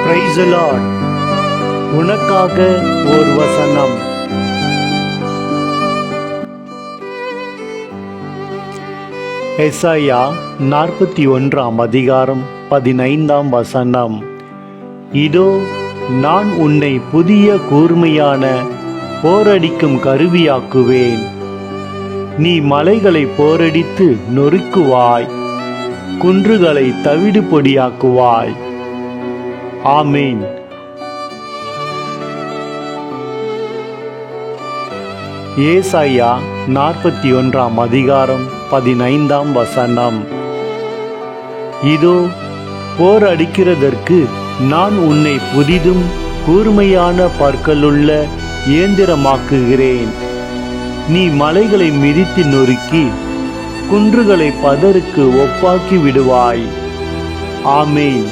Praise the Lord. உனக்காக ஓர் வசனம். எசாயா 41 அதிகாரம் 15 வசனம். இதோ நான் உன்னை புதிய கூர்மையான போரடிக்கும் கருவியாக்குவேன். நீ மலைகளை போரடித்து நொறுக்குவாய், குன்றுகளை தவிடு பொடியாக்குவாய். ஆமீன். ஏசாயா 41 அதிகாரம் 15 வசனம். இதோ போர் அடிக்கிறதற்கு நான் உன்னை புதிதும் கூர்மையான பற்களுள்ள இயந்திரமாக்குகிறேன். நீ மலைகளை மிதித்து நொறுக்கி குன்றுகளை பதருக்கு ஒப்பாக்கி விடுவாய். ஆமீன்.